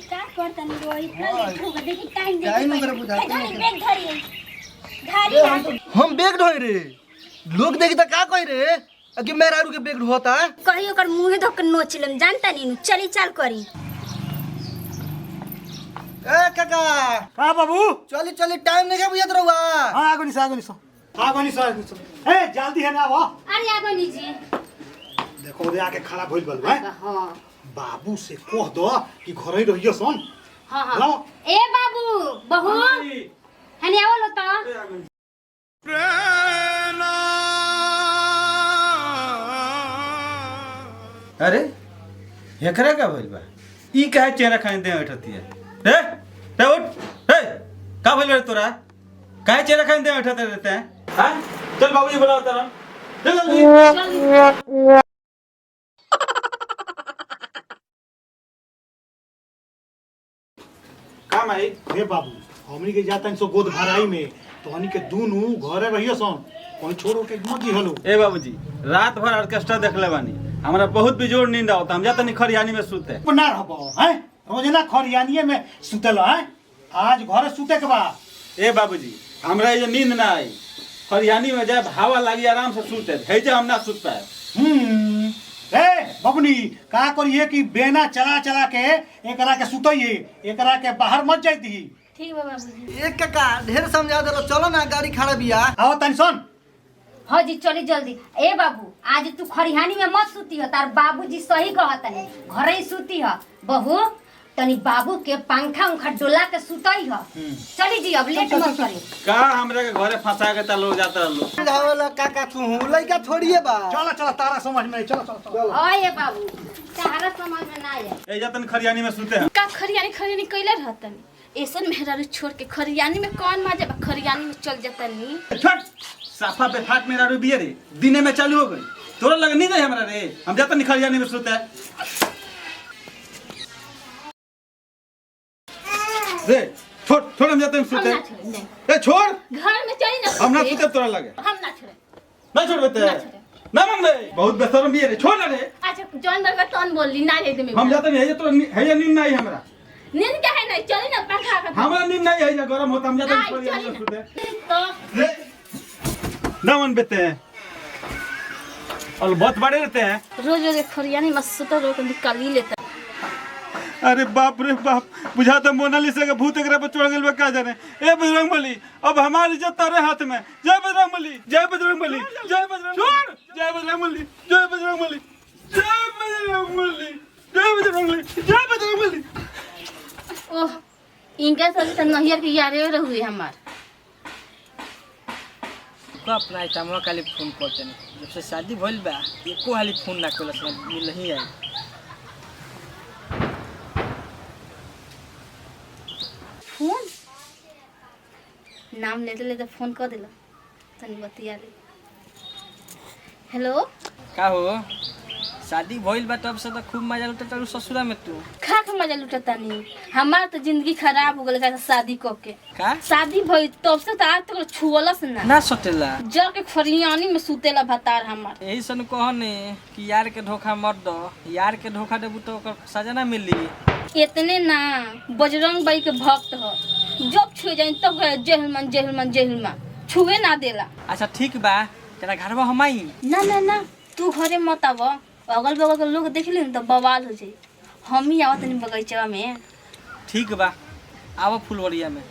क्या करता नहीं वो इतना लेट होगा देखी टाइम टाइम ओकरा बुझाता नहीं बैग धरी धारी हम बैग ढोई रे लोग देखी त का कहि रे कि मेहरारू के बैग ढोता कहियो कर मुंह धोक नोचिलम जानता नहीं चली चाल करी ए काका का बाबू चली चली टाइम नहीं के बुझत रहुआ हां आगो निसा ए जल्दी है ना वो अरे आगो नीचे देखो दे आके खड़ा भइल बल है हां बाबू से कह दो कि घर ही रहियो सन हां हां लो ए बाबू बहू हनी आवलो त अरे एकरा का भइल बा ई काहे चेहरा खाइन दे बैठती है रे रे उठ रे का भइल बा तोरा काहे चेहरा खाइन दे बैठते रहते हैं हां चल बाबूजी बुलाओ तेरा चल जल्दी काम आई हे बाबू हमनी के जातन सो गोद भराई में तो हनी के दूनु घरे रहियो सन कोई छोड़ो के मत हलो ए बाबूजी रात भर ऑर्केस्ट्रा देखले बानी हमरा बहुत बेजोड़ नींद आवता हम जातनी खरियानी में सुते ना रहबो हैं रोजना खरियानिए में सुतल हैं आज घरे सुते के बा ए बाबूजी हमरा ये नींद ना आई खरियानी में जाए हवा लागी आराम से सुते है जे हम ना सुत पाए ए बबनी का करिए कि बेना चला चला के एकरा के सुतइए एकरा के बाहर मत जाइती ठीक बा बाबूजी एक काका ढेर समझा दे चलो ना गाड़ी खड़ा बिया आओ टेंशन हाँ जी चली जल्दी ए बाबू आज तू खरिहानी में मत सूती हो तार बाबूजी सही कहत नहीं घर ही सूती हो बहू तनी बाबू के पंखा उखा डोला के सुतई हो चली जी अब लेट मत करी का हमरा के घरे फंसा के तलो जाता लो धावला काका तू लइका थोड़िए बा चलो चलो तारा समझ में चलो ओए बाबू तारा समझ में ना आए ए जातन खरियानी में सुते हैं का खरियानी कइले रहतन ऐसन मेहरारू छोड़ के खरियानी में कौन मजा बा खरियानी में चल जातनी छट साफा पे फाट मेरा रू बिये रे दिने में चालू हो गई तोरा लगे नहीं हमरा रे हम जातन खरियानी में सुते रे छोड़ छोड़ हम जाते हैं हम सुते ना छोड़े नहीं। ए छोड़ घर में चली ना हम ना सोते। सुते तोरा लगे हम ना छोड़े ना छोड़ बेटे ना छोड़े। ना मांग ले बहुत बेशरम बिये रे छोड़ ना रे अच्छा जॉन बरगा तोन बोली ना रे में हम जाते नहीं है तो है या नींद नहीं हमरा नींद क्या है नहीं चली ना पंखा का हमरा नींद नहीं है या गरम होता हम जाते हैं आई खरियानी चली में सुते ना तो रे ना मन बेटे हैं और बहुत बड़े रहते हैं रोज रोज खरियानी में सुता रो के निकाल ही लेता अरे बाप रे बाप बुझा तो मोनालिसा का भूत एकरा पर चढ़ गेल का जाने ए बजरंगबली अब हमारी इज्जत तारे हाथ में जय बजरंगबली जय बजरंगबली जय बजरंगबली जय बजरंगबली जय बजरंगबली जय बजरंगबली जय बजरंगबली जय बजरंगबली ओह इनका सब तो नहियर के यारे रहुए हमार को अपना आइटमवा खाली फोन करते नहीं जब से शादी भइल बा एको हाली फोन ना कइलस मिल ही आई फोन नाम लेते लेते फोन कर दिला तनी बतिया ले हेलो का हो शादी भइल बा तब से तो खूब मजा लुटत तारू ससुरा में तू खा के मजा लुटतानी हमार तो जिंदगी खराब हो गल का शादी क के का शादी भई तब से तो आज तक छुअलस ना ना सोटेला जाके खरियानी में सुतेला भतार हमार यही सन कहने कि यार के धोखा मत दो यार के धोखा देबू तो ओकर सजा ना मिली इतने ना बजरंग बाई के भक्त हो जब छुए जाए तब कहे जय हनुमान जय हनुमान जय हनुमान छुए ना देला अच्छा ठीक बा तेरा घरवा हम आई ना ना ना तू घरे मत आव अगल बगल के लोग देख ली तो बवाल हो जाई हम ही आवत नहीं बगीचा में ठीक बा आवा फुलवरिया में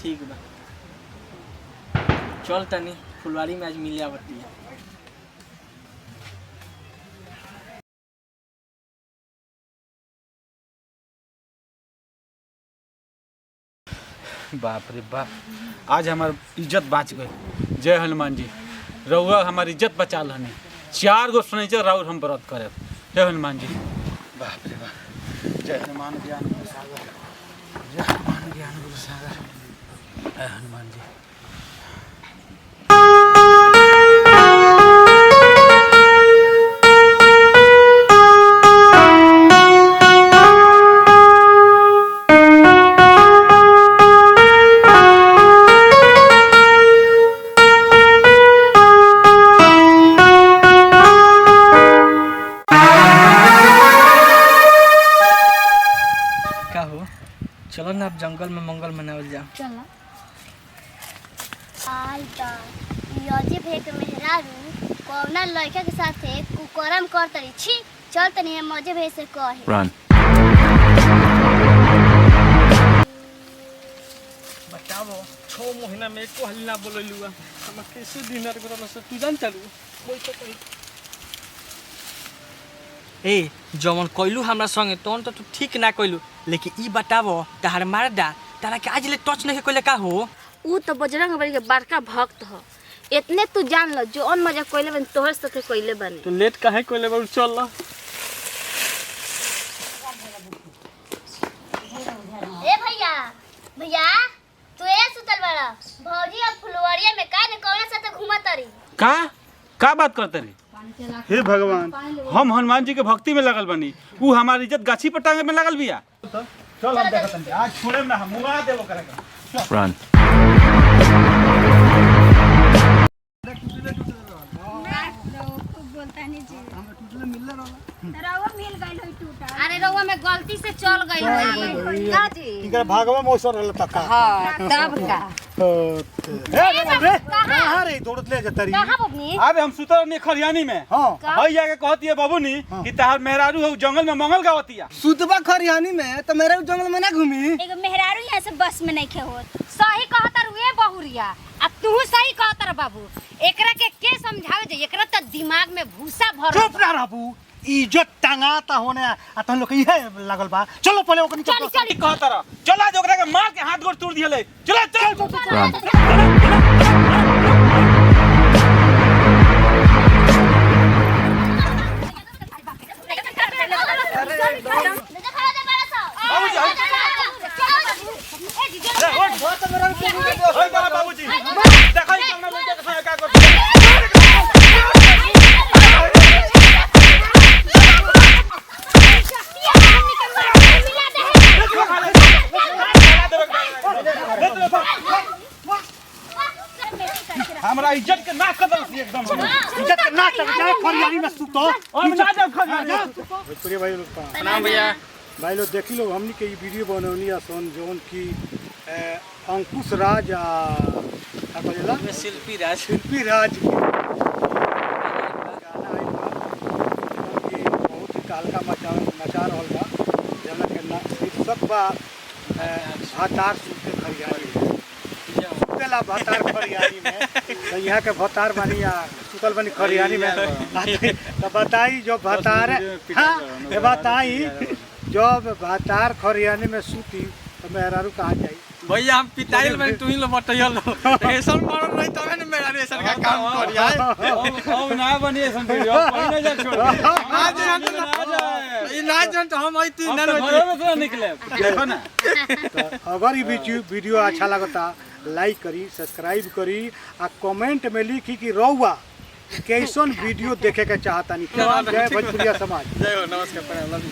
ठीक बा चल तनी फुलवारी में आज मिल आवती है बाप रे बाप आज हमार इज्जत बाच गई जय हनुमान जी रउआ हमार इज्जत बचा लहनी 4 गो सुनै छै राउर हम व्रत करे जय हनुमान जी बाप रे बाप जय हनुमान ज्ञान गुरु सागर जय हनुमान ज्ञान गुरु सागर जय हनुमान जी का हो चलो ना अब जंगल में मंगल मनावल जा। चल आई त यजे भेक मेहरारू कौना लड़का के साथे कुकरम कर तरी छी चल तनी मजे भे से कहे Run. बताओ 6 महीना में एको हली ना बोललुआ हम कैसे डिनर करल से तू जान चलू कोई तो कही ए जवन कइलू हमरा संगे तोन तो तू ठीक ना कइलू लेकिन ई बतावो तहार मारदा तारा के आज ले टच नहीं कइले का हो। ऊ तो बजरंग बली के बड़का भक्त ह। इतने तू जान ल जो अन मजा कइले बन तोहर साथे कइले बने। तो लेट काहे कइले बा चल ल। ए भैया भैया तू ए सुतल बड़ा भौजी अब फुलवाड़िया में का ने कौना साथे घुमा तरी का बात करते रे? हे भगवान, हम हनुमान जी के भक्ति में लगल बनी, ऊ हमारी इज्जत गाछी पर टांगे में लगल बिया। चल हम देखत आज छोड़ेम ना, हम मुआ देबो करेगा। Run. अरे रउआ में गलती से चल गई का जी। इनकर भागवा मौसम रहल तक हां तब का कहां रे दौड़त ले जतरी कहां बबनी? अबे हम सुतर नहीं खरियानी में। हां हई जाके कहती है बाबूनी कि तहार मेहरारू हो जंगल में मंगल गावतिया। सुतबा खरियानी में तो मेरे जंगल में ना घूमी। एगो मेहरारू यहां से बस में नहीं खे होत सही कहतर हुए बहुरिया। अब तू सही कहतर बाबू। एकरा के समझावे जे एकरा त दिमाग में भूसा भर। चुप ना रहबू इज्जत टांगाता होने आ तन लोग इहे लागल बा। चलो पहले ओकनी चल चल ठीक कहता रह। चल आज ओकरा के मार के हाथ गोड़ तोड़ दियले। चल चल Run. ओए बड़ा बाबूजी देखै सामने लड़का के संग का करत। हमरा इज्जत के ना कदर एकदम इज्जत के ना चाहे खरियानी में सुतो और ना जाओ खरियानी। भोजपुरी भाई लोग का प्रणाम भैया। भाई लोग देखी लोग हमनी के ई वीडियो बनौनी आ सोन जोन की अंकुश राज आ का कहला मैं शिल्पी राज शिल्पी राज के गाना आइल बा कि बहुत ही तहलका मचा रहल बा जना के ना शीर्षक बा भातार सुते खरियानी सुतेला भातार खरियानी में तो यहाँ के भतार बनी आ सुतल बनी खरियानी में तो बताई जो भतार हाँ ये बताई जब भातार खरियानी में सूती तो मेहरारू कहाँ जाई भैया हम पिटाइल में तू ही लो बटैल रेशन मरल रही तबे ने मेरा रेशन का काम कर यार अब ना बनिए सन वीडियो पहले जा छोड़ आज ये ना जन तो हम आई तीन दिन घर में से निकले देखो ना। तो अगर ये वीडियो अच्छा लगता लाइक करी सब्सक्राइब करी आ कमेंट में लिखी कि रउआ कैसन वीडियो देखे के चाहता नहीं। जय भोजपुरिया समाज। जय हो नमस्कार प्रणाम।